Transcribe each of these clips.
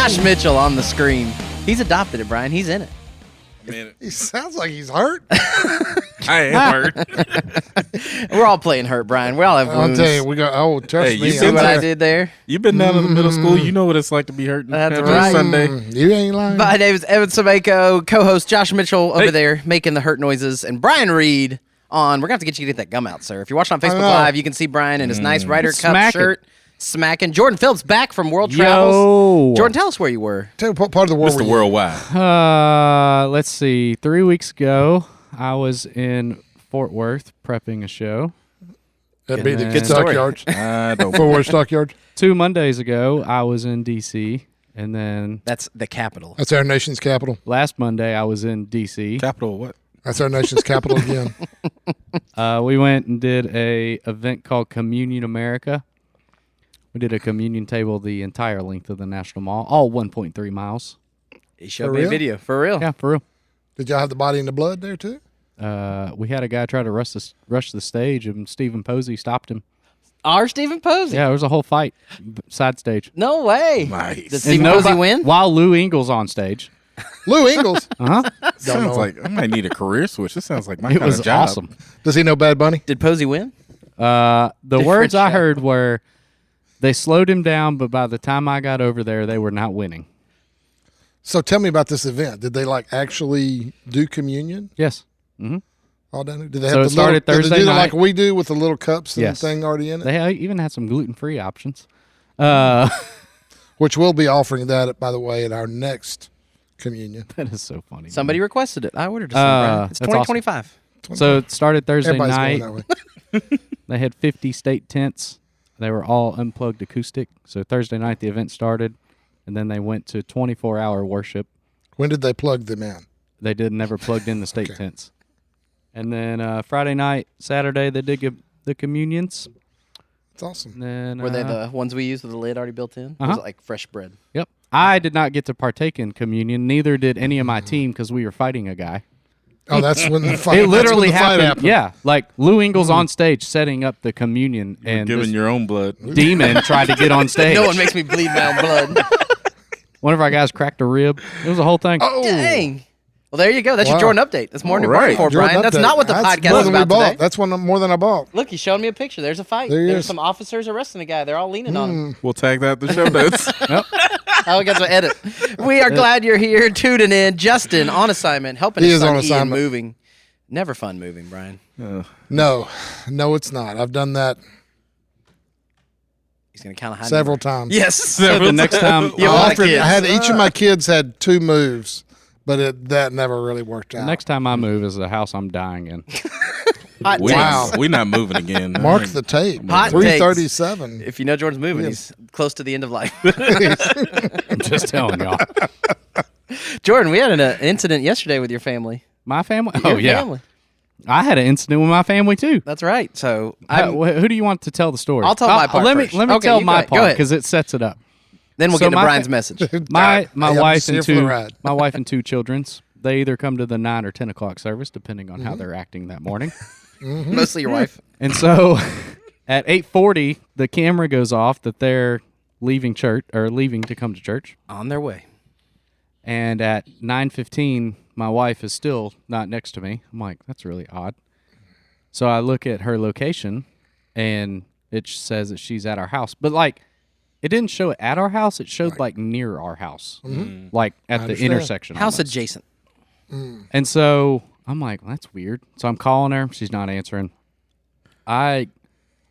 Josh Mitchell on the screen. He's adopted it, Brian. He's in it. Man, He sounds like he's hurt. I am hurt. We're all playing hurt, Brian. We all have wounds. I'll tell you, we got. Oh, trust Hey, me. you See what I did there? You've been down in the middle school. You know what it's like to be hurt. That's every right. Sunday. You ain't lying. My name is Evan Semanco, co-host Josh Mitchell over there making the hurt noises, and Bryan Reed on. We're going to have to get you to get that gum out, sir. If you're watching on Facebook Live, you can see Brian in his nice Ryder Cup Smacking. shirt. Smacking. Jordan Phillips back from World Travels. Jordan, tell us where you were. Tell me what part of the world Mr. were you? Worldwide. Let's see. 3 weeks ago, I was in Fort Worth prepping a show. That'd be the Good stockyards. I don't. Fort Worth stockyards. 2 Mondays ago, I was in D.C. And then That's the capital. That's our nation's capital. last Monday, I was in D.C. Capital what? That's our nation's capital again. We went and did a event called Communion America. We did a communion table the entire length of the National Mall, all 1.3 miles. He showed For me a real? video. For real. Yeah, for real. Did y'all have the body and the blood there too? We had a guy try to rush the stage, and Stephen Posey stopped him. Our Stephen Posey. Yeah, there was a whole fight, side stage. No way. Nice. Did Stephen Posey win? While Lou Ingles on stage. Lou Ingalls. Sounds like I might need a career switch. This sounds like my It kind was of job. awesome. Does he know Bad Bunny? Did Posey win? The Different words I show. heard were, they slowed him down, but by the time I got over there, they were not winning. So tell me about this event. Did they actually do communion? Yes. All down there? Did they So have it the started little, Thursday did they do it night. like we do with the little cups and Yes. the thing already in it? They even had some gluten-free options. Which we'll be offering that, by the way, at our next communion. That is so funny. Somebody requested it. I ordered it. Brian. It's that's awesome. 2025. So it started Thursday Everybody's night. going that way. They had 50 state tents. They were all unplugged acoustic. So Thursday night the event started, and then they went to 24-hour worship. When did they plug them in? They never plugged in the state tents. And then Friday night, Saturday, they did give the communions. It's awesome. And then, Were they the ones we used with the lid already built in? Was it like fresh bread? Yep. I did not get to partake in communion. Neither did any of my team because we were fighting a guy. Oh, that's when the fight. It literally that's when the fight happened. Yeah, like Lou Ingles on stage setting up the communion, and Giving this your own blood. demon tried to get on stage. No one makes me bleed my own blood. One of our guys cracked a rib. It was a whole thing. Oh, Dang. Well, there you go. That's your Wow. Jordan update. That's more than All you're right. for, Jordan Brian. That's update. not what the That's podcast more is than we about bought. today. That's more than I bought. Look, he's showing me a picture. There's a fight. There he There's is. some officers arresting a guy. They're all leaning on him. We'll tag that in the show notes. Oh, we got to edit. We are glad you're here, tuning in. Justin on assignment, helping He his is son on Ian assignment. moving. Never fun moving, Brian. No, it's not. I've done that He's going to count a high several number. times. Yes. So the next time, You have a lot of Often, kids. I had each of my kids had 2 moves, but that never really worked out. next time I move is the house I'm dying in. Hot We takes. Wow. We're not moving again. Mark the tape. Hot 337. If you know Jordan's moving, he's close to the end of life. I'm just telling y'all. Jordan, we had an incident yesterday with your family. My family? Your Oh, yeah. family. I had an incident with my family, too. That's right. So Who do you want to tell the story? I'll tell my part Let first. me Okay, tell you go my ahead. Go part ahead. because it sets it up. then we'll So get to my Brian's fa- message. My I'm wife just here and for the two ride. my wife and 2 children's, they either come to the 9 or 10 o'clock service depending on how they're acting that morning. Mostly your wife. And so at 8:40 the camera goes off that they're leaving church or leaving to come to church. On their way. And at 9:15 my wife is still not next to me. I'm like, that's really odd. So I look at her location and it says that she's at our house. But like it didn't show it at our house, it showed like near our house. Like at the understand. intersection. House almost. adjacent. And so I'm like, well, that's weird. So I'm calling her. She's not answering. I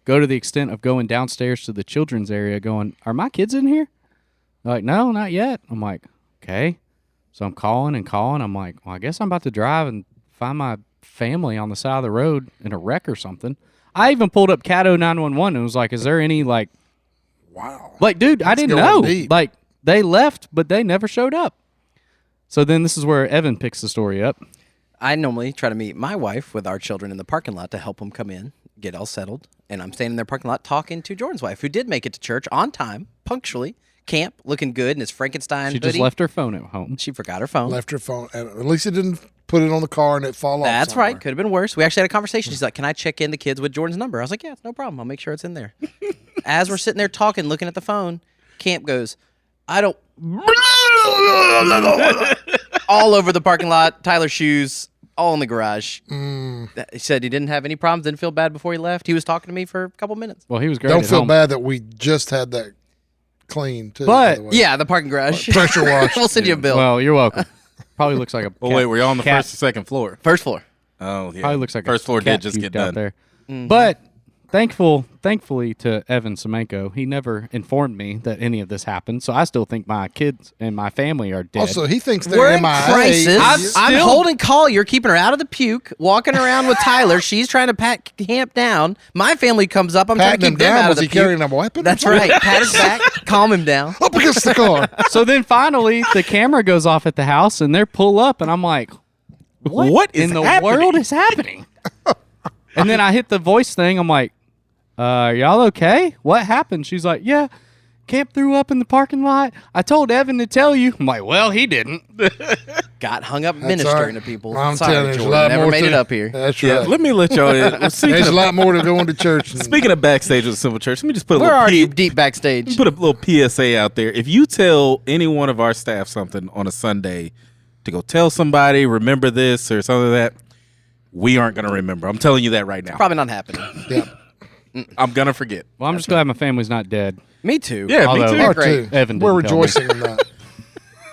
go to the extent of going downstairs to the children's area going, are my kids in here? They're like, no, not yet. I'm like, okay. So I'm calling and calling. I'm like, well, I guess I'm about to drive and find my family on the side of the road in a wreck or something. I even pulled up Cato 911 and was like, is there any like, Wow. like, dude, I didn't going know. deep. Like, they left, but they never showed up. So then this is where Evan picks the story up. I normally try to meet my wife with our children in the parking lot to help them come in, get all settled. And I'm standing in their parking lot talking to Jordan's wife, who did make it to church on time, punctually, camp, looking good in his Frankenstein She hoodie. just left her phone at home. She forgot her phone. Left her phone. At least it didn't put it on the car and it fall off. That's somewhere. right. Could have been worse. We actually had a conversation. She's like, can I check in the kids with Jordan's number? I was like, yeah, it's no problem. I'll make sure it's in there. As we're sitting there talking, looking at the phone, camp goes, I don't. All over the parking lot. Tyler's shoes all in the garage. He said he didn't have any problems. Didn't feel bad before he left. He was talking to me for a couple minutes. Well, he was great. Don't at feel home. bad that we just had that clean too. But- by the way. Yeah, the parking garage. Pressure wash. We'll send you a bill. Well, you're welcome. Probably looks like a. Oh cat- wait, were y'all on the cat- first or second floor? First floor. Oh yeah. Probably looks like first a floor cat did just get puked out done. there. Mm-hmm. But thankfully to Evan Semanco, he never informed me that any of this happened. So I still think my kids and my family are dead. Also, he thinks they're We're in MIA. crisis. I'm still- holding Collier, keeping her out of the puke, walking around with Tyler. She's trying to pat Camp down. My family comes up. I'm trying Patting to him keep them down. out of Was the he puke. carrying a weapon? That's right. Pat his back, calm him down. Up against the car. So then finally the camera goes off at the house and they're pull up and I'm like, What is in the happening? world is happening? And then I hit the voice thing. I'm like, y'all okay? What happened? She's like, yeah, Camp threw up in the parking lot. I told Evan to tell you. I'm like, well, he didn't. Got hung up That's ministering all right. to people. I'm Sorry, telling you, there's a Jordan. lot Never more made to it up here. That's Yeah, right. let me let y'all in. Well, speaking There's a of, lot more to going to church. speaking of backstage with the Simple Church, let me just put a We're little already deep backstage. put a little PSA out there. If you tell any one of our staff something on a Sunday to go tell somebody, remember this or something like that, we aren't going to remember. I'm telling you that right now. Probably not happening. Yeah. I'm going to forget. Well, I'm just glad my family's not dead. Me too. Yeah, Although- me too. Or Great. two. Evan We're didn't tell me. rejoicing in that.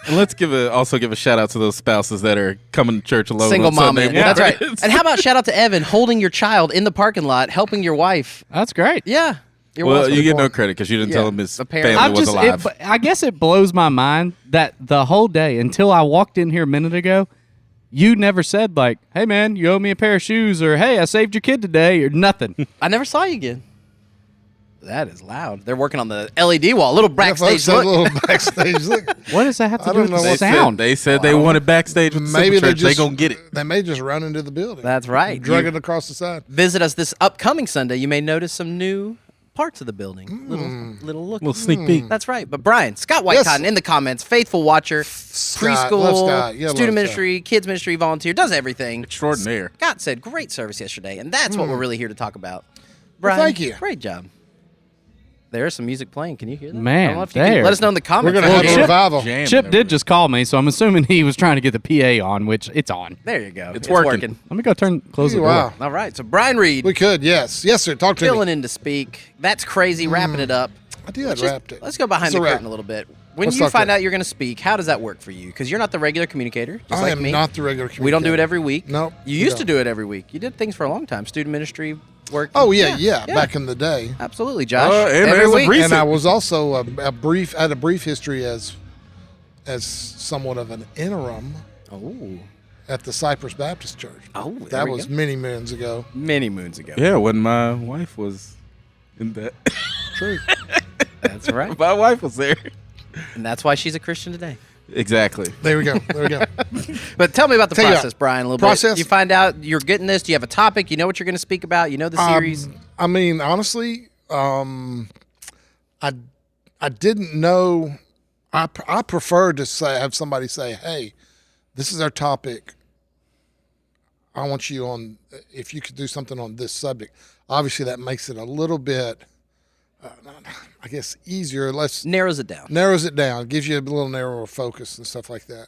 And let's also give a shout out to those spouses that are coming to church alone. Single on mom. Sunday That's right. mornings. And how about shout out to Evan holding your child in the parking lot, helping your wife? That's great. Yeah. You're Well, welcome. you get no credit because you didn't tell him his apparently. family I'm was just, alive. I guess it blows my mind that the whole day until I walked in here a minute ago, you never said like, "Hey man, you owe me a pair of shoes," or "Hey, I saved your kid today," or nothing. I never saw you again. That is loud. They're working on the LED wall. Little Yeah, folks, backstage that look. little backstage look. What does that have to I do don't with know the what sound? They said they wanted backstage with the Maybe Simple they Church. just They gonna get it. They may just run into the building. That's right. Drug You it across the side. visit us this upcoming Sunday. You may notice some new parts of the building. Little look. Little sneak peek. That's right. But Brian, Scott Yes. Whitecotton in the comments, faithful watcher, Scott, love preschool, Scott. Yeah, love student Scott. ministry, kids ministry, volunteer, does everything. Extraordinaire. Scott said, great service yesterday, and that's what we're really here to talk about. Well, Brian, thank you. Great job. There's some music playing. Can you hear that? Man, I don't know if you can- there. let us know in the comments. We're going to have Well, a Chip- revival. Jamming Chip over did there. just call me, so I'm assuming he was trying to get the PA on, which it's on. There you go. It's working. Let me go close the door. Wow. All right. So Brian Reed, We could, yes. Yes, sir. Talk to filling me. in to speak. That's crazy. Wrapping it up. I did Let's wrapped it. Let's go behind It's the a wrap. curtain a little bit. When Let's you talk find that. out you're going to speak, how does that work for you? Because you're not the regular communicator, just I like am me. not the regular We don't do it communicator. every week. Nope, You we used to don't. do it every week. You did things for a long time. Student ministry work. Oh, yeah. Back in the day. Absolutely, Josh. and every as a week. brief- And I was also a brief history as somewhat of an interim Oh, at the Cypress Baptist Church. Oh, there that we was go. many moons ago. many moons ago. Yeah, when my wife was in that. True. That's right. My wife was there. And that's why she's a Christian today. Exactly. There we go. But tell me about the Tell you process, what, Brian, a little process? bit. You find out you're getting this. Do you have a topic? You know what you're going to speak about? You know the series? I mean, honestly, I didn't know. I prefer to have somebody say, "Hey, this is our topic. I want you on. If you could do something on this subject." Obviously, that makes it a little bit, I guess, easier. Narrows it down. Narrows it down, gives you a little narrower focus and stuff like that.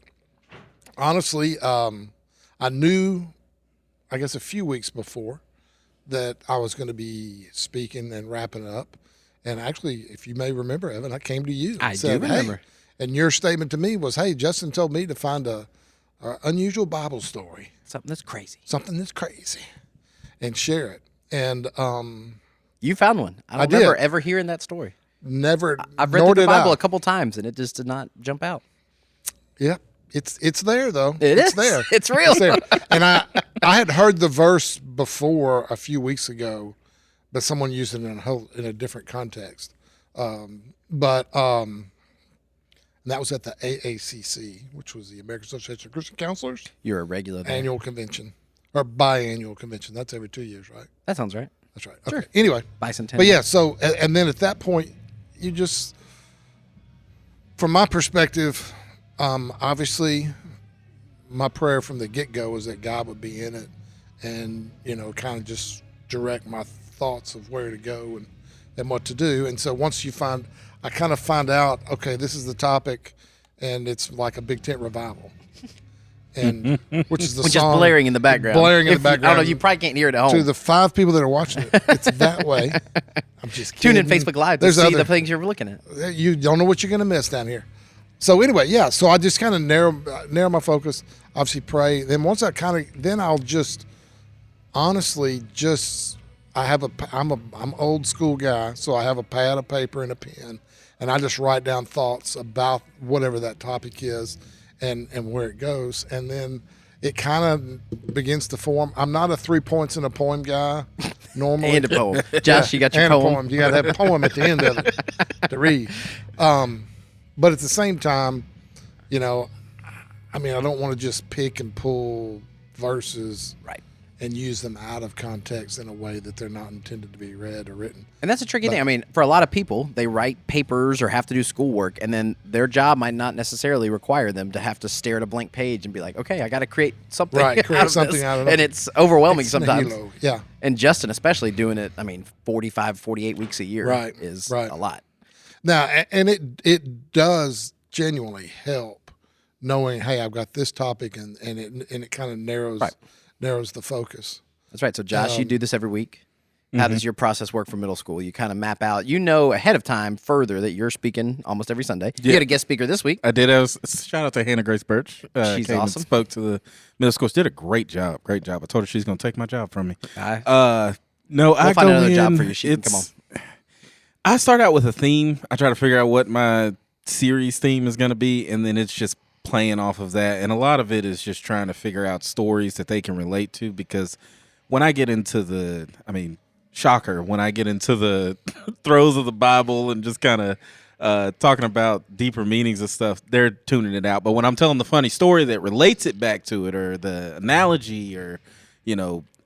Honestly, I knew, I guess, a few weeks before that I was going to be speaking and wrapping up. And actually, if you may remember, Evan, I came to you. And I do said, remember. Hey, and your statement to me was, "Hey, Justin told me to find a unusual Bible story, Something that's crazy. something that's crazy, and share it." And You found one. I don't I remember did. ever hearing that story. never, I've read nor through the did Bible I. a couple times, and it just did not jump out. Yeah, it's there though. It it's is. there. It's real. It's there. And I had heard the verse before a few weeks ago, but someone used it in a different context. And that was at the AACC, which was the American Association of Christian Counselors You're a regular there. annual convention or biannual convention. That's every 2 years, right? That sounds right. That's right. Okay. Anyway, Bicentennial. but yeah, so and then at that point, you just, from my perspective, obviously, my prayer from the get-go was that God would be in it, and kind of just direct my thoughts of where to go and and what to do. And so once I kind of find out, okay, this is the topic, and it's like a big tent revival. And which is the Which song is blaring in the background. Blaring in the I don't background. know. You probably can't hear it at home. To the 5 people that are watching it, it's that way. I'm just Tune kidding. in Facebook Live to There's see other, the things you're looking at. You don't know what you're going to miss down here. So anyway, yeah. So I just kind of narrow my focus. Obviously, pray. Then once I then I'll just honestly I'm old school guy, so I have a pad of paper and a pen, and I just write down thoughts about whatever that topic is, and where it goes, and then it kind of begins to form. I'm not a 3 points in a poem guy normally. And a poem. Josh, you got your and poem? a poem. You got to have a poem at the end of it to read. But at the same time, I don't want to just pick and pull verses Right. and use them out of context in a way that they're not intended to be read or written. And that's a tricky thing. I mean, for a lot of people, they write papers or have to do schoolwork, and then their job might not necessarily require them to have to stare at a blank page and be like, okay, I got to create something Right, create out of something this. out of it. And it's overwhelming It's sometimes. nihilo. Yeah. And Justin, especially doing it, 45, 48 weeks a year Right, is right. a lot. Now, and it does genuinely help knowing, hey, I've got this topic, and it kind of narrows the focus. That's right. So, Josh, you do this every week. How does your process work for middle school? You kind of map out, ahead of time further that you're speaking almost every Sunday. You Yeah. had a guest speaker this week. I did. Shout out to Hannah Grace Birch. She's came awesome. And spoke to the middle school. She did a great job. Great job. I told her she's going to take my job from me. No, We'll I find go another in, job for you. She can come on. I start out with a theme. I try to figure out what my series theme is going to be, and then it's just playing off of that. And a lot of it is just trying to figure out stories that they can relate to, because when I get into shocker, when I get into the throes of the Bible and just kind of talking about deeper meanings of stuff, they're tuning it out. But when I'm telling the funny story that relates it back to it, or the analogy, or,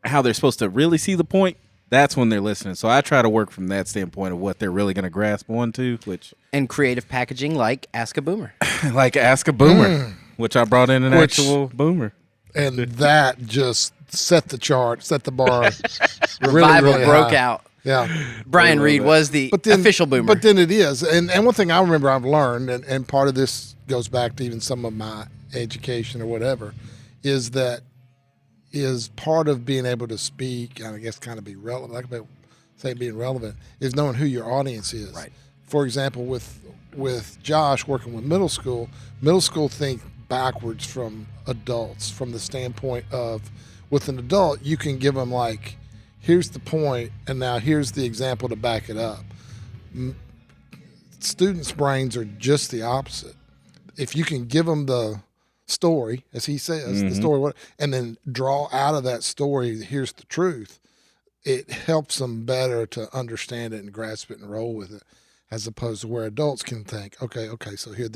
how they're supposed to really see the point, that's when they're listening. So I try to work from that standpoint of what they're really going to grasp onto, which And creative packaging like Ask a Boomer. like Ask a Boomer, which I brought in an actual boomer. And that just set the bar. Revival really broke high. out. Yeah. Brian Reed was the official boomer. But then it is. And one thing I remember I've learned, and part of this goes back to even some of my education or whatever, is part of being able to speak, and I guess kind of be relevant, like I say being relevant, is knowing who your audience is. Right. For example, with Josh working with middle school think backwards from adults, from the standpoint of, with an adult, you can give them like, here's the point, and now here's the example to back it up. Students' brains are just the opposite. If you can give them the story, as he says, the story, and then draw out of that story, here's the truth, it helps them better to understand it and grasp it and roll with it, as opposed to where adults can think, okay, so here,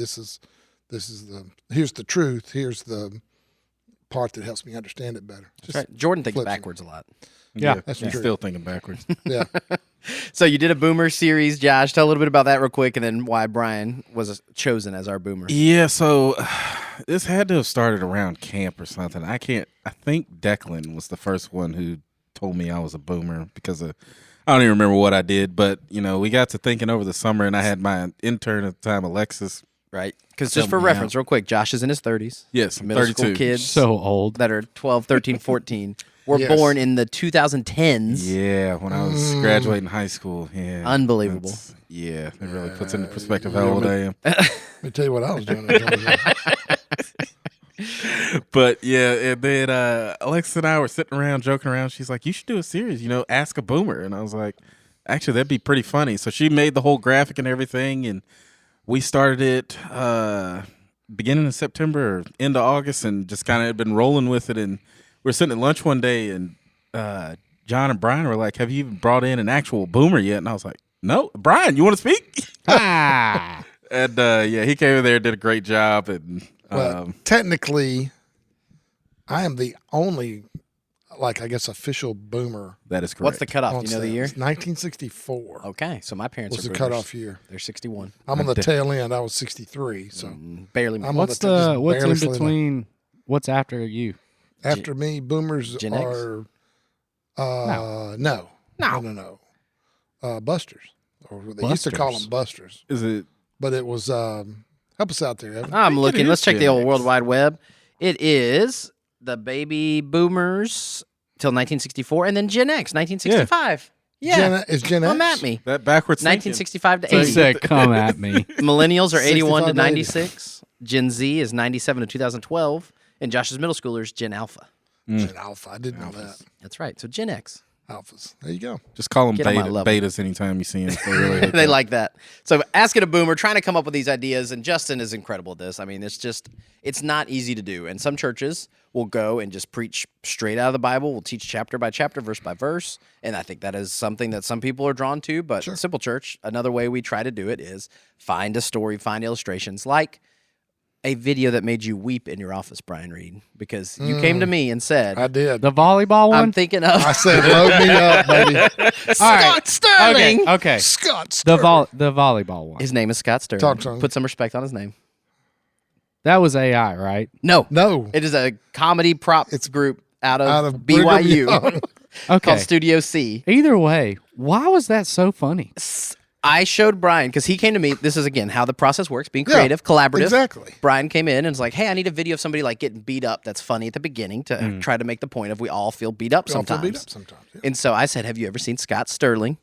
here's the truth, here's the part that helps me understand it better. That's right. Jordan thinks flips it. backwards a lot. Yeah. That's He's true. still thinking backwards. Yeah. So you did a boomer series, Josh. Tell a little bit about that real quick, and then why Brian was chosen as our boomer. Yeah, so this had to have started around camp or something. I think Declan was the first one who told me I was a boomer, because I don't even remember what I did, but we got to thinking over the summer, and I had my intern at the time, Alexis. Right? Because Tell just for me reference, how. real quick, Josh is in his 30s. Yes, I'm Middle 32. school kids So old. that are 12, 13, 14 were Yes. born in the 2010s. Yeah, when I was graduating high school. Yeah, Unbelievable. It really puts into perspective how old I am. Let me tell you what I was doing. But yeah, and then Alexis and I were sitting around joking around. She's like, "You should do a series, Ask a Boomer." And I was like, "Actually, that'd be pretty funny." So she made the whole graphic and everything, and we started it beginning of September, or end of August, and just kind of had been rolling with it. And we were sitting at lunch one day, and John and Brian were like, "Have you even brought in an actual boomer yet?" And I was like, "No, Brian, you want to speak?" Ah. And he came in there, did a great job, and Well, technically, I am the only, I guess, official boomer. that is correct. What's the cutoff? on Do you know the set. year? It's 1964 Okay, so my parents was are the boomers. cutoff year. They're 61. I'm on the tail end. I was 63. So Barely. I'm What's on the what's barely in slid between? What's after you? after me, boomers Gen X? are no. Busters. or they used to call Busters. them busters. Is it? But it was help us out there, Evan. I'm think it looking. is Let's check the Gen old X. World Wide Web. It is the baby boomers till 1964, and then Gen X, 1965. Yeah, Is Gen X? come at me. That backwards thinking. 1965 to He 80. said, "Come at me." Millennials are 81 to 65 to 80. 96. Gen Z is 97 to 2012, and Josh's middle schoolers Gen Alpha. Gen Alpha. I didn't know that. That's right. So Gen X. Alphas. There you go. Just call them Get on my level. betas anytime you see them. They, really hit They that. like that. So asking a boomer, trying to come up with these ideas, and Justin is incredible at this. I mean, it's not easy to do. And some churches will go and just preach straight out of the Bible. We'll teach chapter by chapter, verse by verse. And I think that is something that some people are drawn to. But Simple Church, another way we try to do it is find a story, find illustrations, like a video that made you weep in your office, Bryan Reed, because you came to me and said, I did. The volleyball one. I'm thinking of I said, load me up, baby. Scott Sterling. Okay. Scott The Sterling. the volleyball one. His name is Scott Sterling. Talk to him. Put some respect on his name. That was AI, right? No. No. It is a comedy prop group out of Brigham BYU Young. called Okay. Studio C. Either way, why was that so funny? I showed Bryan, because he came to me. This is, again, how the process works, being creative, collaborative. Exactly. Bryan came in and was like, hey, I need a video of somebody like getting beat up that's funny at the beginning to try to make the point of we all feel beat up We all feel sometimes. beat up sometimes. Yeah. And so I said, have you ever seen Scott Sterling?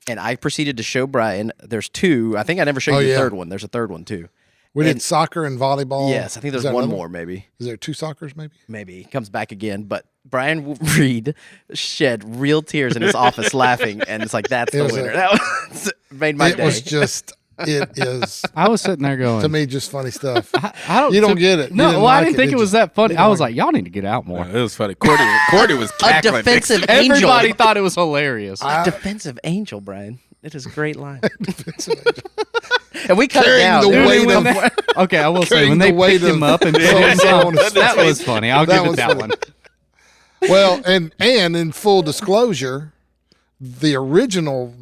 And I proceeded to show Bryan, there's two. I think I never showed you the yeah. third one. There's a third one, too. We did soccer and volleyball. Yes, I think Is there's that one another more, maybe. Is there 2 soccers, maybe? Maybe he comes back again, but Bryan Reed shed real tears in his office laughing, and it's like, that's the was winner. a- That was, made my It day. was just, it is, I was sitting there going, to me, just funny stuff. I don't, You don't get it. You No, didn't well, I like didn't it, think did it was you? that funny. You I didn't was like like, y'all need to get out more. It was funny. Cordy was a cackling. defensive angel. Everybody thought it was hilarious. Defensive angel, Bryan. It is a great line. And we cut it Carrying down. the dude. weight When of- they- okay, I will say carrying when the they weight picked him of- up and put Yeah, him that down, one was that funny. was funny. I'll That give it was that funny. one. Well, and in full disclosure, the original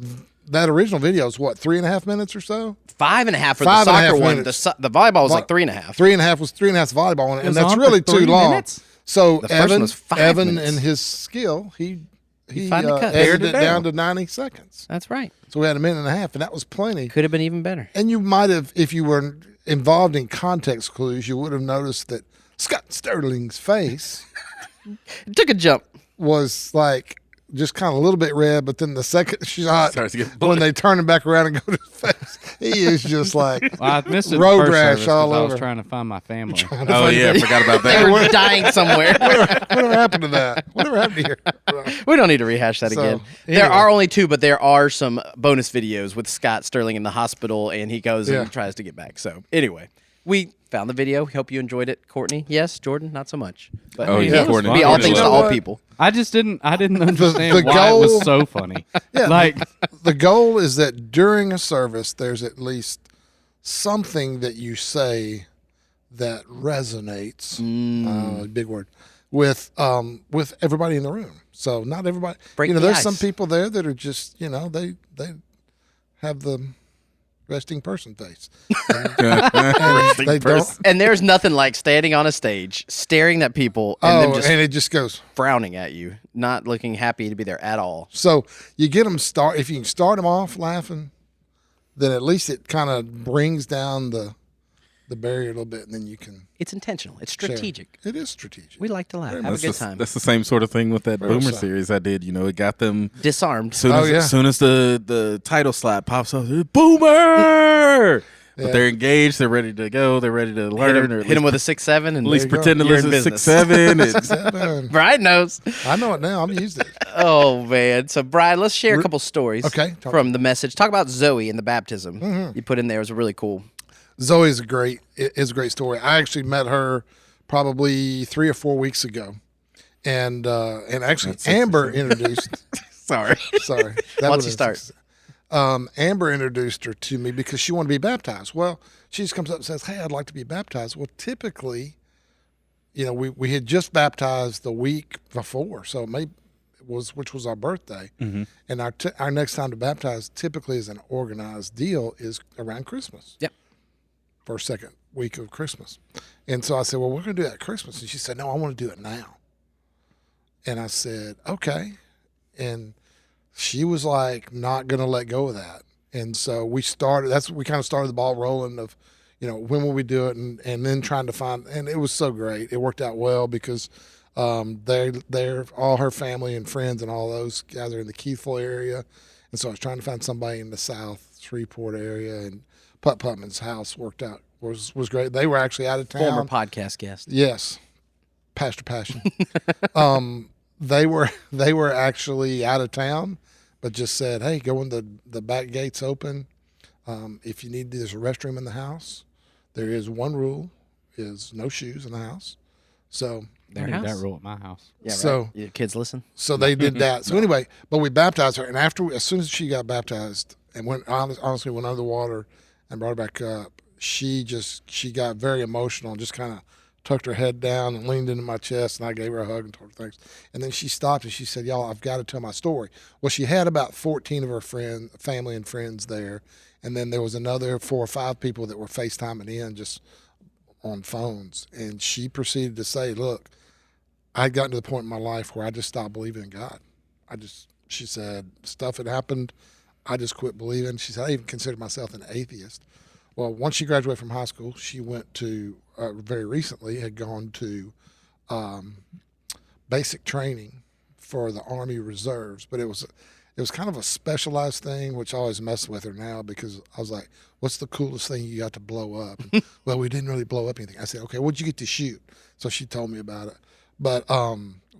video is what, 3.5 minutes or so? 5.5 for the 5.5 soccer one. minutes. The volleyball was like 3.5. 3.5 was 3.5 volleyball one, and was that's on really for 3 too long. minutes? So The first one was 5 Evan minutes. and his skill, he finally cut. edited Pared it it down down. to 90 seconds. That's right. So we had 1.5 minutes, and that was plenty. Could have been even better. And you might have, if you were involved in context clues, you would have noticed that Scott Sterling's face It took a jump. was like just kind of a little bit red, but then the second shot, Starts to get when they turn him back around and go to his face, he is just like, Well, I missed it in Road the first rash service 'cause all I was over. trying to find my family. Oh yeah, I forgot about They that. were dying somewhere. whatever happened to that? Whatever happened here? We don't need to rehash that So, again. anyway. There are only 2, but there are some bonus videos with Scott Sterling in the hospital, and he goes Yeah. and tries to get back. So anyway, we found the video. Hope you enjoyed it, Courtney. Yes, Jordan, not so much. But Oh, yeah, Courtney. be all Courtney things to loved all it. people. I didn't understand the why it was goal- so funny. Yeah, Like, the goal is that during a service, there's at least something that you say that resonates. Big word with everybody in the room. So not everybody. Break the there's ice. some people there that are just they have the resting person face. And they don't. And there's nothing like standing on a stage, staring at people, and Oh, them just and it just goes. frowning at you, not looking happy to be there at all. So you get them start. If you can start them off laughing, then at least it kind of brings down the barrier a little bit, and then you can. It's intentional. It's share. strategic. It is strategic. We like to laugh. Have a That's good the, time. that's the same sort of thing with that Very Boomer so. series I did. It got them Disarmed. soon Oh, as, yeah. soon as the title slap pops up, Boomer. But Yeah. they're engaged. They're ready to go. They're ready to learn. or Hit him with a 6-7, and at least you go. pretend to You're in listen to business. 6-7. Seven. Brian knows. I know it now. I'm used to it. Oh man! So Brian, let's share a couple stories. Okay, talk From the message, talk about Zoe and the baptism you put in there. It was really cool. Zoe is a great story. I actually met her probably 3 or 4 weeks ago, and actually Amber introduced. Sorry. Sorry, that Once was you start. Amber introduced her to me because she wanted to be baptized. Well, she just comes up and says, "Hey, I'd like to be baptized." Well, typically, we had just baptized the week before, so maybe which was our birthday, and our next time to baptize typically is an organized deal is around Christmas. Yep. First, second week of Christmas. And so I said, well, we're going to do that at Christmas. And she said, no, I want to do it now. And I said, okay. And she was like, not going to let go of that. And so we started. We kind of started the ball rolling of, when will we do it, and then trying to find. And it was so great. It worked out well because they're all her family and friends and all those guys are in the Keithville area, and so I was trying to find somebody in the South Shreveport area, and Putt Putman's house worked out was great. They were actually out of town. Former podcast guest. Yes, Pastor Passion. They were actually out of town, but just said, "Hey, go in the back gates open. If you need, there's a restroom in the house. There is one rule: is no shoes in the house." So I need that rule at my house. Yeah, right. So- Your kids listen. So they did that. So anyway, but we baptized her, and as soon as she got baptized and honestly went under the water and brought her back up, she got very emotional and just kind of tucked her head down and leaned into my chest, and I gave her a hug and told her thanks. And then she stopped and she said, "Y'all, I've got to tell my story." Well, she had about 14 of her family and friends there, and then there was another 4 or 5 people that were FaceTiming in just on phones, and she proceeded to say, "Look, I'd gotten to the point in my life where I just stopped believing in God. She said, stuff had happened. I just quit believing." She said, "I even considered myself an atheist." Well, once she graduated from high school, she went to, very recently, had gone to basic training for the Army Reserves. But it was kind of a specialized thing, which I always mess with her now because I was like, "What's the coolest thing you got to blow up?" And, "Well, we didn't really blow up anything." I said, "Okay, what'd you get to shoot?" So she told me about it. But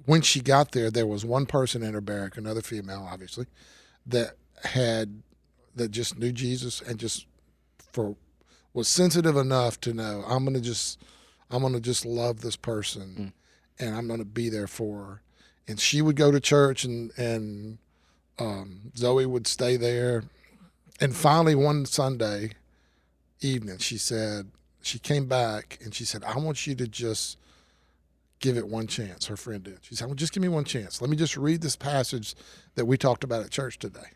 when she got there was one person in her barrack, another female, obviously, that just knew Jesus and was sensitive enough to know, I'm gonna just love this person, and I'm gonna be there for her. And she would go to church, and Zoe would stay there. And finally, one Sunday evening, she came back and she said, "I want you to just give it one chance." Her friend did. She said, "Well, just give me one chance. Let me just read this passage that we talked about at church today."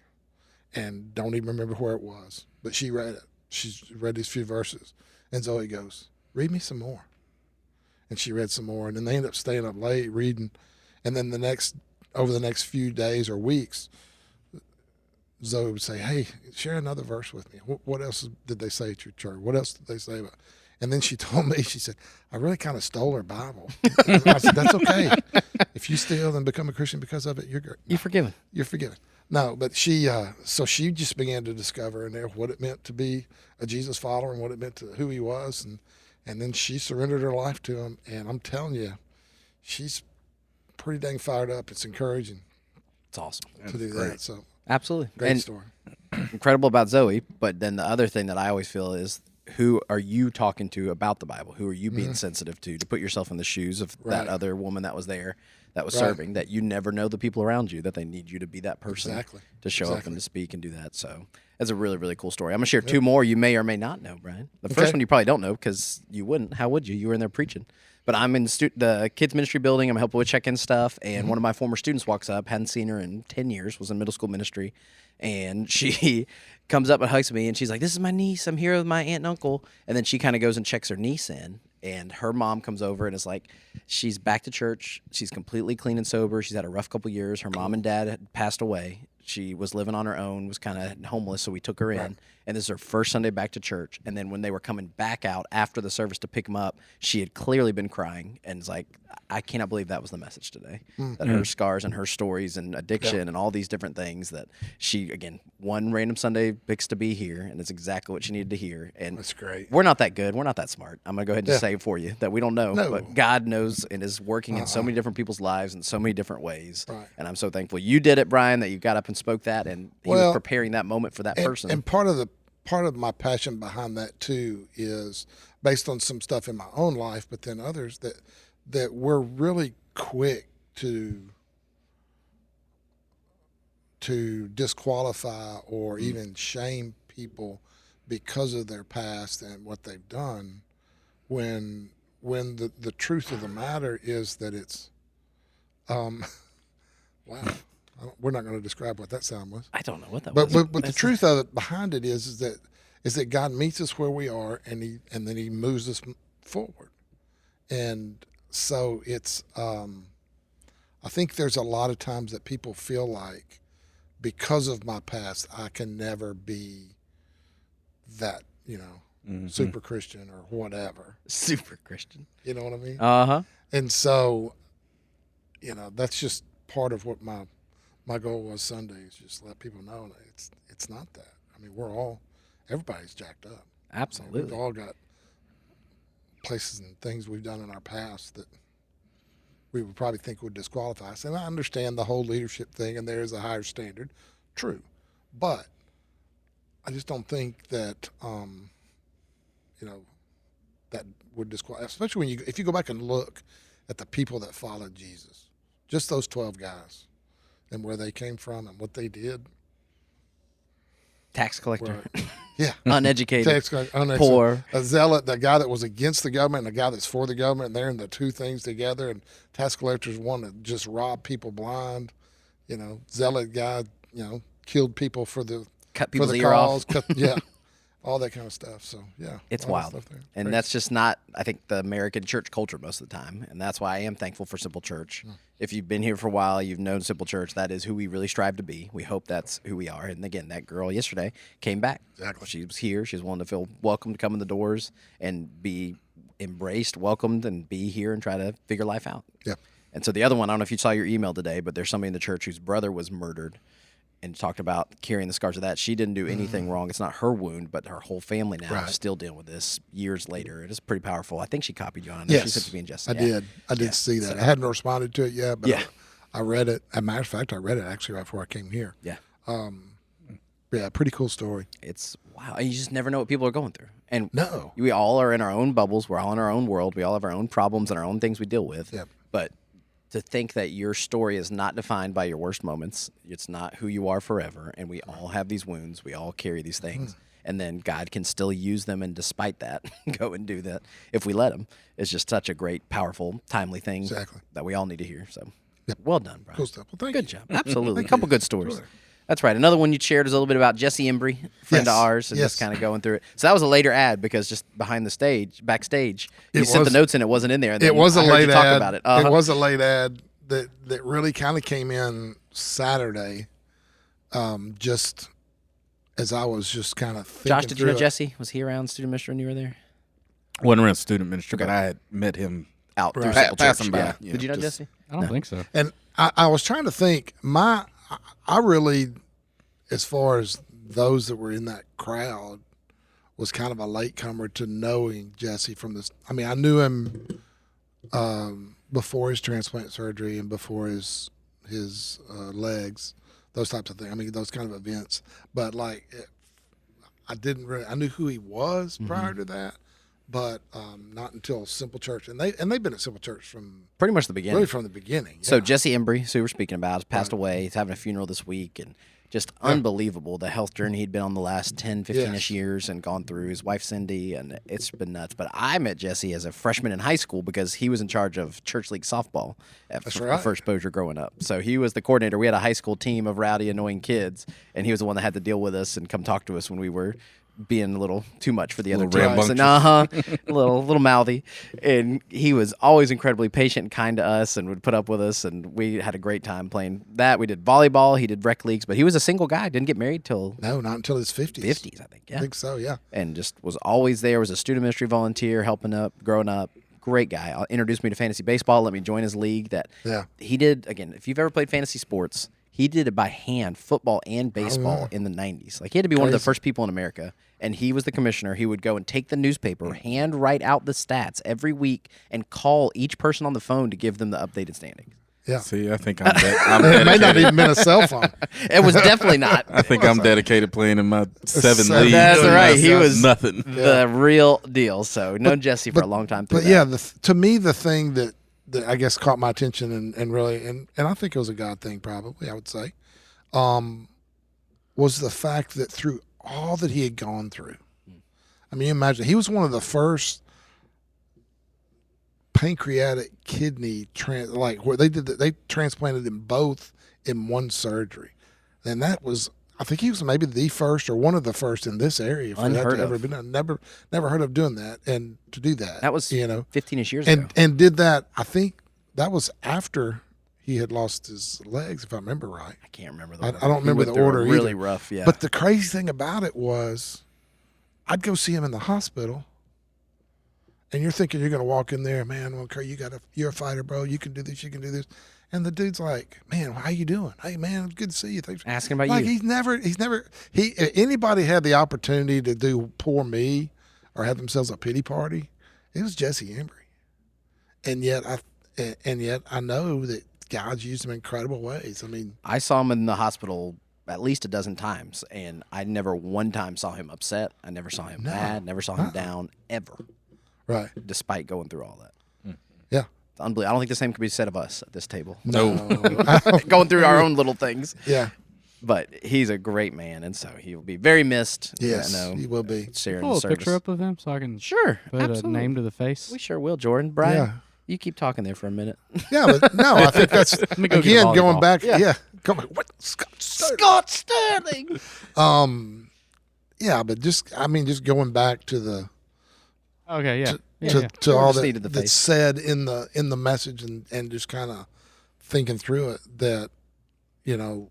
And don't even remember where it was, but she read it. She read these few verses. And Zoe goes, "Read me some more." And she read some more. And then they ended up staying up late reading. And then over the next few days or weeks, Zoe would say, "Hey, share another verse with me. What else did they say at your church? What else did they say about?" And then she told me, she said, "I really kind of stole her Bible." And I said, "That's okay. If you steal and become a Christian because of it, you're good. You're forgiven. You're forgiven." No, but so she just began to discover in there what it meant to be a Jesus follower and what it meant to who he was. And then she surrendered her life to him. And I'm telling you, she's pretty dang fired up. It's encouraging It's awesome. to do that. So Absolutely. great And story. incredible about Zoe. But then the other thing that I always feel is, who are you talking to about the Bible? Who are you being sensitive to put yourself in the shoes of that other woman that was there, that was serving, that you never know the people around you, that they need you to be that person to show up and to speak and do that. So it's a really, really cool story. I'm going to share 2 more you may or may not know, Brian. The first one you probably don't know because you wouldn't. How would you? You were in there preaching. But I'm in the kids ministry building. I'm helping with check-in stuff. And one of my former students walks up, hadn't seen her in 10 years, was in middle school ministry. And she comes up and hugs me, and she's like, "This is my niece. I'm here with my aunt and uncle." And then she kind of goes and checks her niece in. And her mom comes over and is like, she's back to church. She's completely clean and sober. She's had a rough couple years. Her mom and dad had passed away. She was living on her own, was kind of homeless, so we took her in. And this is her first Sunday back to church. And then when they were coming back out after the service to pick them up, she had clearly been crying and is like, "I cannot believe that was the message today." That her scars and her stories and addiction and all these different things that she, again, one random Sunday picks to be here, and it's exactly what she needed to hear. And That's great. We're not that good. We're not that smart. I'm going to go ahead and just say it for you that we don't know. No. But God knows and is working in so many different people's lives in so many different ways. Right. And I'm so thankful you did it, Brian, that you got up and spoke that, and he was preparing that moment for that person. And part of my passion behind that too is based on some stuff in my own life, but then others that we're really quick to disqualify or even shame people because of their past and what they've done, when the truth of the matter is that it's wow. We're not going to describe what that sound was. I don't know what that But was. but the truth of it behind it is that God meets us where we are, and then he moves us forward. And so it's I think there's a lot of times that people feel like because of my past, I can never be that, super Christian or whatever. Super Christian. You know what I mean? And so, that's just part of what my goal was Sunday, is just let people know that it's not that. I mean, everybody's jacked up. Absolutely. We've all got places and things we've done in our past that we would probably think would disqualify us. And I understand the whole leadership thing, and there is a higher standard. True. But I just don't think that, that would disqualify, especially if you go back and look at the people that followed Jesus, just those 12 guys and where they came from and what they did. Tax collector. Yeah. Uneducated. Poor. A zealot, the guy that was against the government and the guy that's for the government, and they're in the two things together. And tax collectors want to just rob people blind. Zealot guy, killed people for the Cut people's for the ear cause. off. All that kind of stuff. So, yeah. It's all that wild. stuff there. And Crazy. that's just not, I think, the American church culture most of the time. And that's why I am thankful for Simple Church. If you've been here for a while, you've known Simple Church, that is who we really strive to be. We hope that's who we are. And again, that girl yesterday came back. Exactly. She was here. She was willing to feel welcome to come in the doors and be embraced, welcomed, and be here and try to figure life out. Yeah. And so the other one, I don't know if you saw your email today, but there's somebody in the church whose brother was murdered and talked about carrying the scars of that. She didn't do anything wrong. It's not her wound, but her whole family now is still dealing with this years later. It is pretty powerful. I think she copied you on it. Yes. She sent it to me and Jesse. I did. I did see that. So, I hadn't responded to it yet, but Yeah. I read it. As a matter of fact, I read it actually right before I came here. Yeah. Yeah, pretty cool story. It's wow. And you just never know what people are going through. And No. we all are in our own bubbles. We're all in our own world. We all have our own problems and our own things we deal with. Yep. But to think that your story is not defined by your worst moments, it's not who you are forever. And we all have these wounds. We all carry these things. And then God can still use them. And despite that, go and do that if we let him. It's just such a great, powerful, timely thing Exactly. that we all need to hear. So Yep. well done, Brian. Cool stuff. Well, thank Good you. job. Absolutely. Thank A couple you. good stories. Sure. That's right. Another one you shared is a little bit about Jesse Embry, friend of Yes. ours, and Yes. just kind of going through it. So that was a later ad because just behind the stage, backstage, you It sent the was- notes and it wasn't in there. And then It was I a heard late you talk ad. about it. It was a late ad that really kind of came in Saturday, just as I was just kind of thinking Josh, did you know through it. Jesse? Was he around student ministry when you were there? Wasn't around student ministry, but I had met him Out through Right. Simple Church. passing by. Yeah. Yeah, Did you know just- Jesse? I don't think so. And I was trying to think. I really, as far as those that were in that crowd, was kind of a latecomer to knowing Jesse from this. I mean, I knew him before his transplant surgery and before his legs, those types of things. I mean, those kind of events. But I didn't really. I knew who he was prior to that, but not until Simple Church. And they've been at Simple Church from Pretty much the beginning. really from the beginning. So yeah. Jesse Embry, who we were speaking about, has passed away. He's having a funeral this week, and just unbelievable the health journey he'd been on the last 10, 15-ish years and gone through. His wife, Cindy, and it's been nuts. But I met Jesse as a freshman in high school because he was in charge of church league softball at right. First Exposure growing up. So he was the coordinator. We had a high school team of rowdy, annoying kids, and he was the one that had to deal with us and come talk to us when we were being a little too much for the other Little teams. And rambunctious. a little mouthy. And he was always incredibly patient and kind to us and would put up with us, and we had a great time playing that. We did volleyball, he did rec leagues, but he was a single guy, didn't get married till No, not until his 50s. 50s, I think. Yeah. I think so, yeah. And just was always there, was a student ministry volunteer, helping up, growing up. Great guy. Introduced me to fantasy baseball, let me join his league that Yeah. he did. Again, if you've ever played fantasy sports, he did it by hand, football and baseball in the 90s. Like, he had to be one of the Crazy. first people in America, and he was the commissioner. He would go and take the newspaper, hand write out the stats every week, and call each person on the phone to give them the updated standings. Yeah. See, I think I'm It may not dedicated. even been a cell phone. It was definitely not. I think I'm dedicated playing in my 7 Seven. leagues. That's and right. that's He was nothing. the real deal. So, known Jesse for a long time. Through But that. yeah, to me, the thing that I guess caught my attention and really, and I think it was a God thing probably, I would say, was the fact that through all that he had gone through, I mean, imagine, he was one of the first pancreatic kidney where they transplanted them both in one surgery. And that was, I think he was maybe the first or one of the first in this area for that Unheard to ever of. been done. Never heard of doing that, and to do that. That was 15-ish years and ago. and did that. I think that was after he had lost his legs, if I remember right. I can't remember the I order. don't He remember went the through it order really either. rough, yeah. But the crazy thing about it was, I'd go see him in the hospital, and you're thinking you're going to walk in there, man, okay, you're a fighter, bro. You can do this, you can do this. And the dude's like, man, how you doing? Hey, man, good to see you. Thanks. Asking about Like, you. anybody had the opportunity to do poor me or have themselves a pity party, it was Jesse Embry. And yet I know that God's used him in incredible ways. I mean, I saw him in the hospital at least a dozen times, and I never one time saw him upset. I never saw him mad, never saw him down, ever, right. despite going through all that. Yeah. It's unbelievable. I don't think the same could be said of us at this table. No. Going through our own little things. Yeah. But he's a great man, and so he will be very missed. Yes, I know, he will be. sharing Pull the a service. picture up of him so I can Sure, put absolutely. a name to the face. We sure will, Jordan. Brian, Yeah. you keep talking there for a minute. Yeah, but no, I think that's, me go get a again, going volleyball. back. Yeah. Yeah. Come on. What? Scott Sterling. Scott Sterling. Yeah, but just going back to the, Okay, yeah. to Or all just needed the that's face. said in the message and just kind of thinking through it, that, you know,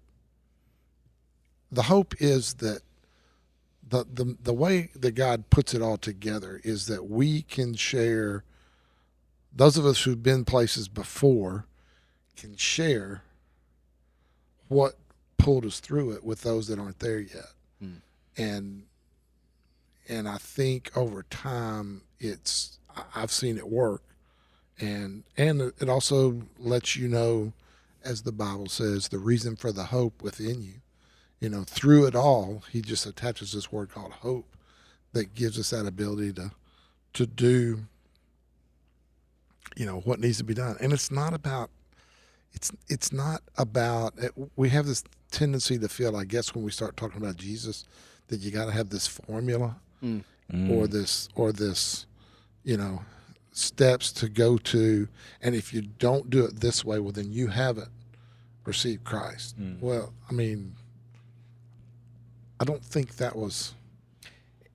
the hope is that the way that God puts it all together is that we can share, those of us who've been places before can share what pulled us through it with those that aren't there yet. And I think over time I've seen it work, and it also lets you know, as the Bible says, the reason for the hope within you. You know, through it all, he just attaches this word called hope that gives us that ability to do, you know, what needs to be done. And it's not about we have this tendency to feel, I guess, when we start talking about Jesus, that you got to have this formula or this, you know, steps to go to. And if you don't do it this way, well, then you haven't received Christ. Well, I mean, I don't think that was.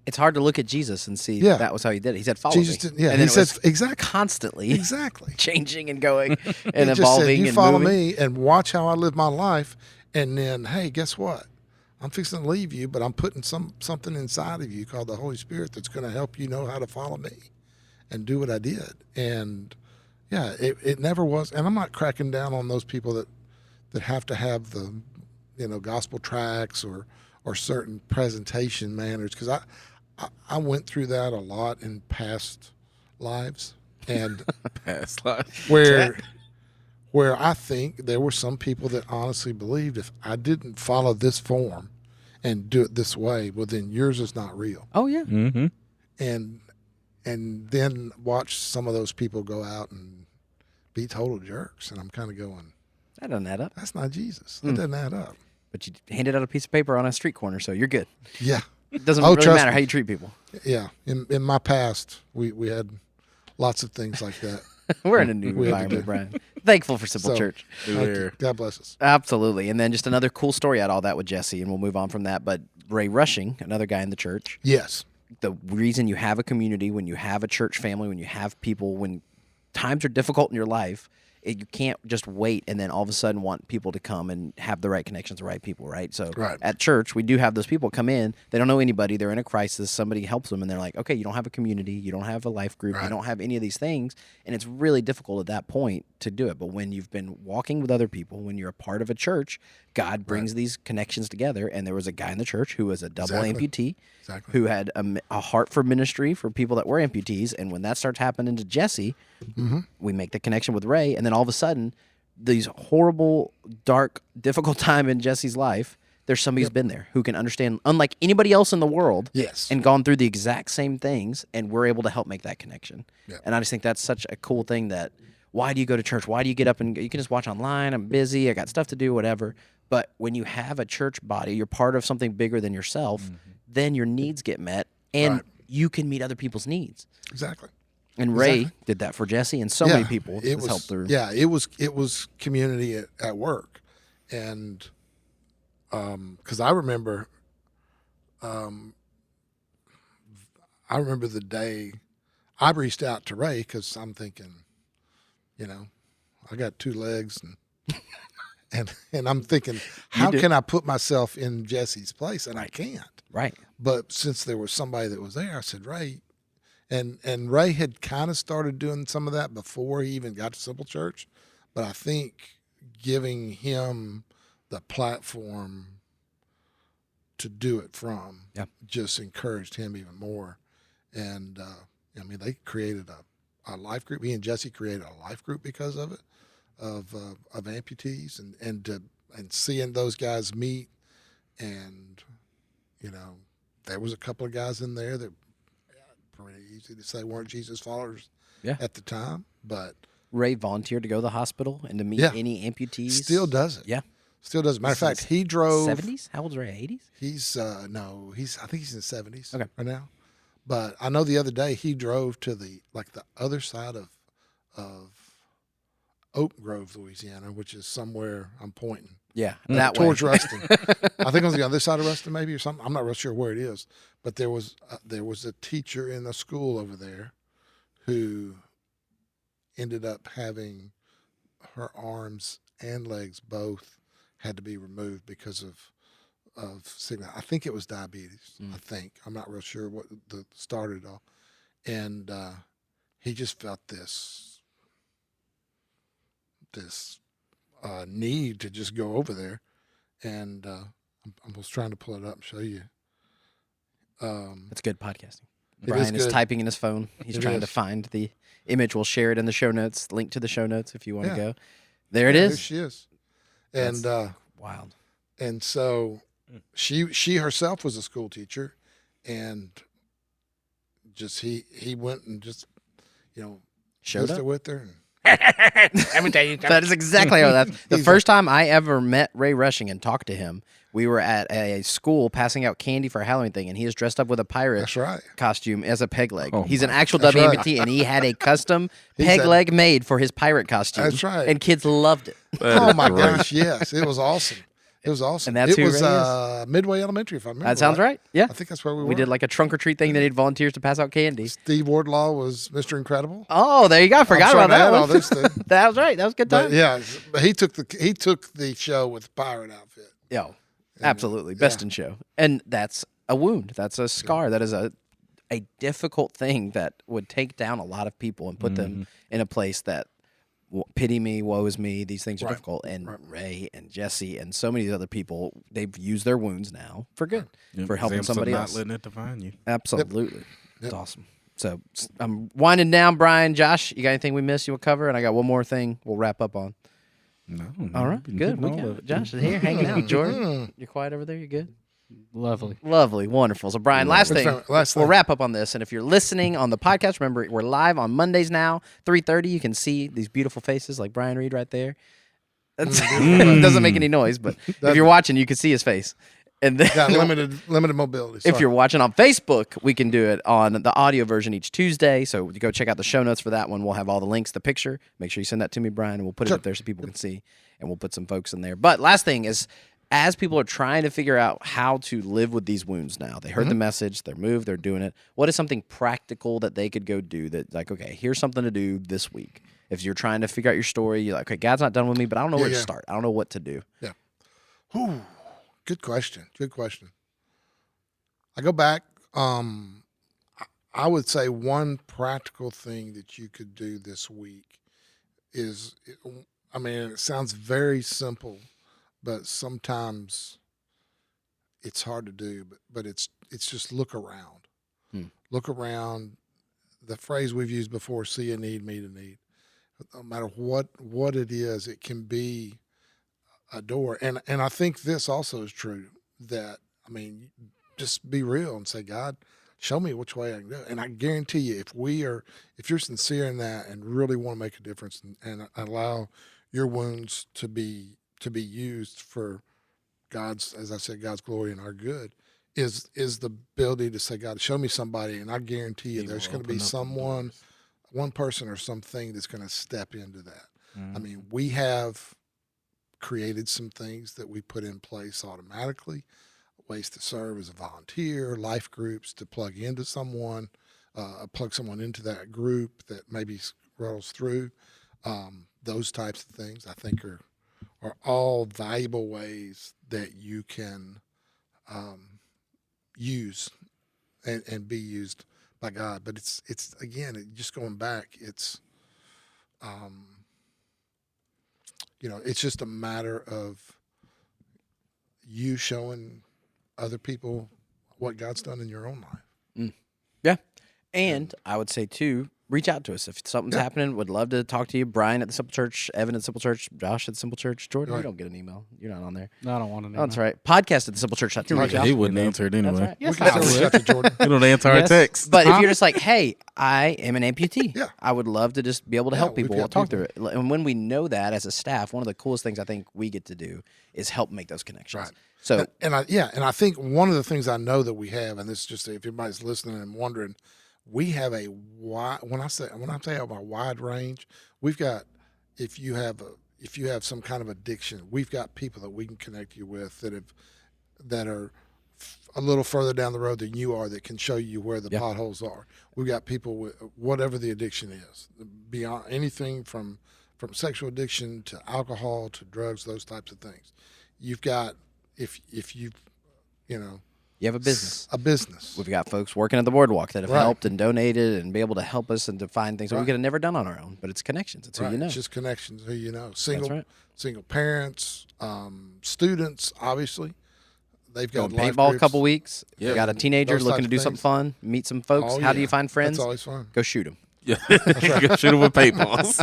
It's hard to look at Jesus and see Yeah. that was how he did it. He said, "Follow Jesus me." didn't. Yeah, and then he it was said exactly. constantly Exactly. changing and going and He just evolving said, you and follow moving. me and watch how I live my life, and then, hey, guess what? I'm fixing to leave you, but I'm putting something inside of you called the Holy Spirit that's going to help you know how to follow me and do what I did. And yeah, it never was. And I'm not cracking down on those people that have to have the, you know, gospel tracts or certain presentation manners, because I went through that a lot in past lives, and Past life. where I think there were some people that honestly believed, if I didn't follow this form and do it this way, well, then yours is not real. Oh yeah, Mm-hmm. And then watch some of those people go out and be total jerks, and I'm kind of going, that doesn't add up. that's not Jesus. That doesn't add up. But you handed out a piece of paper on a street corner, so you're good. Yeah, It doesn't Oh, really trust matter me. how you treat people. yeah. In my past, we had lots of things like that. We're in a new We had to environment, Brian. Thankful for Simple So, Church. Thank you. God bless us. Absolutely. And then just another cool story out of all that with Jesse, and we'll move on from that. But Ray Rushing, another guy in the church, Yes. the reason you have a community, when you have a church family, when you have people, when times are difficult in your life, you can't just wait and then all of a sudden want people to come and have the right connections, the right people, right? So Right. at church, we do have those people come in. They don't know anybody. They're in a crisis. Somebody helps them, and they're like, okay, you don't have a community. You don't have a life group. You Right. don't have any of these things. And it's really difficult at that point to do it. But when you've been walking with other people, when you're a part of a church, God brings these connections together. And there was a guy in the church who was a double Exactly. amputee, Exactly. who had a heart for ministry for people that were amputees. And when that starts happening to Jesse, we make the connection with Ray. And then all of a sudden, these horrible, dark, difficult time in Jesse's life, there's somebody who's been there who can understand, unlike anybody else in the world, Yes. and gone through the exact same things, and we're able to help make that connection. Yeah. And I just think that's such a cool thing. That why do you go to church? Why do you get up and you can just watch online? I'm busy. I got stuff to do, whatever. But when you have a church body, you're part of something bigger than yourself. Then your needs get met, and Right. you can meet other people's needs. Exactly. And Ray did that for Jesse, and so many people It has was helped through. Yeah, it was community at work, and because I remember the day I reached out to Ray, because I'm thinking, you know, I got two legs and And I'm thinking, how can I put myself in Jesse's place? And I can't. Right. But since there was somebody that was there, I said, Ray, and Ray had kind of started doing some of that before he even got to Simple Church. But I think giving him the platform to do it from just encouraged him even more. And, I mean, they created a life group. He and Jesse created a life group because of it, of amputees, and seeing those guys meet. And, you know, there was a couple of guys in there that pretty easy to say weren't Jesus followers at the time. But Ray volunteered to go to the hospital and to meet any amputees. Still does it. Yeah. Still does. Matter of fact, he drove 70s. How old is Ray? 80s. He's I think he's in his 70s Okay. right now. But I know the other day he drove to the other side of Oak Grove, Louisiana, which is somewhere I'm pointing. Yeah, that towards way. Ruston. I think it was the other side of Ruston, maybe, or something. I'm not real sure where it is. But there was a teacher in a school over there who ended up having her arms and legs both had to be removed because of sickness. I think it was diabetes. I think. I'm not real sure what started it all. And he just felt this need to just go over there. And I was trying to pull it up and show you. That's good podcasting. It Brian is good. typing in his phone. He's trying to find the image. We'll share it in the show notes. Link to the show notes if you want to go. There it is. There she is. And wild. And so she herself was a school teacher, and just he went and just Showed visited up with her. And Let me tell you, that is exactly how that's. The first time I ever met Ray Rushing and talked to him, we were at a school passing out candy for a Halloween thing, and he is dressed up with a pirate costume as a peg leg. He's an actual WMT, and he had a custom peg leg made for his pirate costume. That's right. And kids loved it. Oh my gosh, yes, it was awesome. It was awesome. And that's it who was Ray is? Midway Elementary, if I remember. That sounds right. Yeah, I think that's where we were. We did like a trunk or treat thing. They needed volunteers to pass out candy. Steve Wardlaw was Mr. Incredible. Oh, there you go. I forgot about that one. All this thing. That was right. That was a good time. But yeah, but he took the show with the pirate outfit. Yo, absolutely. Best in show. And that's a wound. That's a scar. That is a difficult thing that would take down a lot of people and put them in a place that pity me, woe is me. These things are difficult. And Ray and Jesse and so many other people, they've used their wounds now for good, for helping somebody else. Not letting it define you. Absolutely. It's awesome. So I'm winding down, Brian. Josh, you got anything we missed you will cover? And I got one more thing we'll wrap up on. No. All right, good. We got it. Josh is here hanging out. Jordan, you're quiet over there. You're good. Lovely, wonderful. So, Brian, last thing. We'll wrap up on this. And if you're listening on the podcast, remember we're live on Mondays now, 3:30. You can see these beautiful faces like Brian Reed right there. It doesn't make any noise, but if you're watching, you can see his face. And then got limited mobility. If you're watching on Facebook, we can do it on the audio version each Tuesday. So go check out the show notes for that one. We'll have all the links, the picture. Make sure you send that to me, Brian, and we'll put it up there so people can see. And we'll put some folks in there. But last thing is, as people are trying to figure out how to live with these wounds now, they heard the message, they're moved, they're doing it. What is something practical that they could go do that, like, okay, here's something to do this week? If you're trying to figure out your story, you're like, okay, God's not done with me, but I don't know where to start. I don't know what to do. Yeah. Good question. I go back. I would say one practical thing that you could do this week is, it sounds very simple, but sometimes it's hard to do. But it's just look around. Look around. The phrase we've used before: "See a need, meet a need." No matter what it is, it can be a door. And I think this also is true, that, just be real and say, God, show me which way I can do it. And I guarantee you, if you're sincere in that and really want to make a difference and allow your wounds to be used for God's, as I said, God's glory and our good, is the ability to say, God, show me somebody. And I guarantee you there's going to be someone, one person or something that's going to step into that. We have created some things that we put in place automatically, ways to serve as a volunteer, life groups to plug into someone, plug someone into that group that maybe rolls through. Those types of things I think are are all valuable ways that you can use and be used by God. But it's again, just going back, it's it's just a matter of you showing other people what God's done in your own life. Yeah. And I would say, too, reach out to us. If something's happening, would love to talk to you. Brian at the Simple Church, Evan at the Simple Church, Josh at the Simple Church. Jordan, you don't get an email. You're not on there. No, I don't want to know. Oh, that's right. Podcast at the Simple Church. He wouldn't answer it anyway. Right. Yes, We can still reach out to Jordan. He don't answer our Yes. texts. But if you're just like, hey, I am an amputee. Yeah. I would love to just be able to help we've people. got We'll talk people. through it. And when we know that as a staff, one of the coolest things I think we get to do is help make those connections. Right. So And I think one of the things I know that we have, and this is just if anybody's listening and wondering, we have a wide. When I say about a wide range, we've got if you have some kind of addiction, we've got people that we can connect you with that are a little further down the road than you are that can show you where the potholes are. We've got people with whatever the addiction is, beyond anything from sexual addiction to alcohol to drugs, those types of things. You've got if you you have a business. A business. We've got folks working at the boardwalk that have Right. helped and donated and be able to help us and to find things that we Right. could have never done on our own. But it's connections. It's who you know. It's just connections, who you know. right. Single parents, students, obviously. They've got Going life paintball a groups. couple weeks. You got a teenager Those looking types to of do something things. fun, meet some folks. Oh, How do yeah. you find friends? That's always fun. Go shoot them. Yeah, go shoot him with paintballs.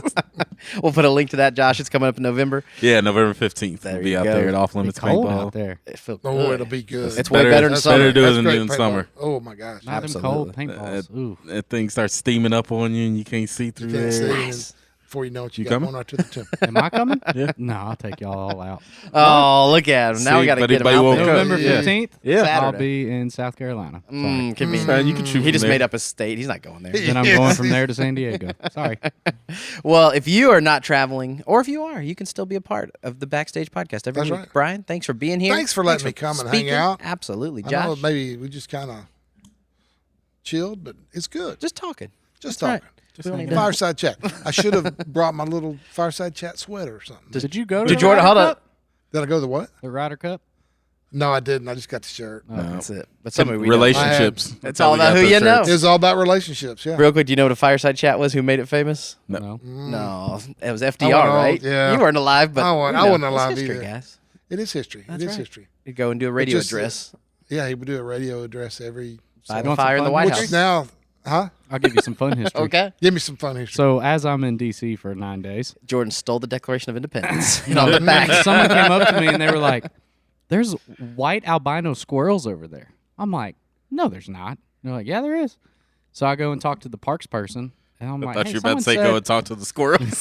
We'll put a link to that, Josh. It's coming up in November. Yeah, November 15th. There We'll be you out go. there at Off Be Limits cold Paintball. out there. It feels Oh, good. it'll be good. It's way better than That's summer. better to do That's than great doing paintball. summer. Oh my gosh. Not them Absolutely. cold paintballs. Ooh. That thing starts steaming up on you and you can't see through You can't there. see it, and before you know it, you You got coming? one right to the temple. Am I coming? Yeah. No, I'll take y'all all out. Oh, look at him. Now See, we got to but get him anybody out won't there. come. November Yeah. 15th, Yeah. I'll Saturday. be in South Carolina. Sorry. Convenient. You can shoot He just from there. made up a state. He's not going there. Then I'm going from there to San Diego. Sorry. Well, if you are not traveling, or if you are, you can still be a part of the Backstage podcast every That's week. right. Brian, thanks for being here. Thanks for letting me come and hang speaking. out. Absolutely. I know Josh, maybe we just kind of chilled, but it's good. just talking. Just That's right. talking. We don't need to- Fireside chat. I should have brought my little fireside chat sweater or something. Did you go to Did the Jordan, Ryder hold Cup? up. Did I go to the what? The Ryder Cup? No, I didn't. I just got the shirt. That's it. But somebody we know. Relationships. It's That's how all we about got who those you know. shirts. It's all about relationships. Yeah. Real quick, do you know what a fireside chat was? Who made it famous? No. No, it was I FDR, wasn't right? old, yeah. You weren't alive, but I wasn't- you I know, wasn't it's alive history, either. guys. It is history. That's it is right. history. You go and do a radio just, address Yeah, he would do a radio address every. by You the want some fire in the fun White history? House. Which now, huh? I'll give you some fun history. Okay. Give me some fun history. So as I'm in D.C. for 9 days, Jordan stole the Declaration of Independence. And on the back. someone came up to me and they were like, "There's white albino squirrels over there." I'm like, "No, there's not." And they're like, "Yeah, there is." So I go and talk to the parks person, and I'm like, I thought "Hey, you were about to someone say go said-" and talk to the squirrels.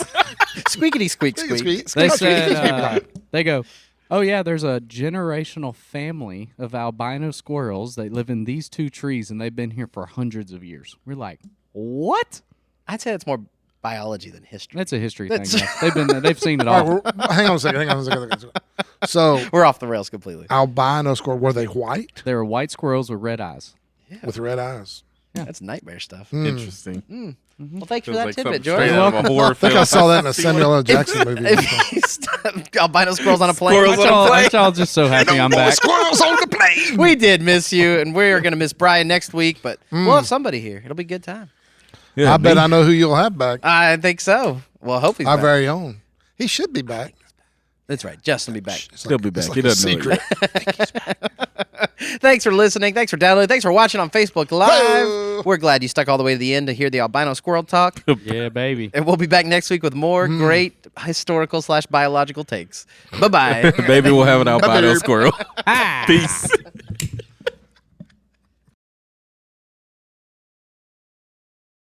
Squeakity squeak Squeak, squeak. squeak. They Squeak, said squeak, squeak. they go, "Oh yeah, there's a generational family of albino squirrels. They live in these 2 trees, and they've been here for hundreds of years." We're like, "What?" I'd say it's more biology than history. That's a history That's- thing. Though. They've been there. They've seen it All all. right, hang on a second. Hang on a second. So, We're off the rails completely. albino squirrel, were they white They were white squirrels with red eyes. with red eyes? That's nightmare stuff. Interesting. Well, thanks for Feels that like tidbit, something straight Jordan. out of a horror I think I film. saw that in a Samuel L. Jackson movie. Albino squirrels on a plane. Squirrels on a Aren't y'all just so happy I'm back? Squirrels on the plane. We did miss you, and we're going to miss Brian next week, but we'll have somebody here. It'll be a good time. Yeah, I bet me. I know who you'll have back. I think so. Well, hope he's Our back. very own. He should be back. That's right. Justin will be back. It's He'll be it's back. He a doesn't know it secret. Thanks for listening. Thanks for downloading. Thanks for watching on Facebook Live. Hey-o. We're glad you stuck all the way to the end to hear the albino squirrel talk. Yeah, baby. And we'll be back next week with more great historical/biological takes. Bye-bye. Maybe we'll have an albino Bye-bye. squirrel. Peace.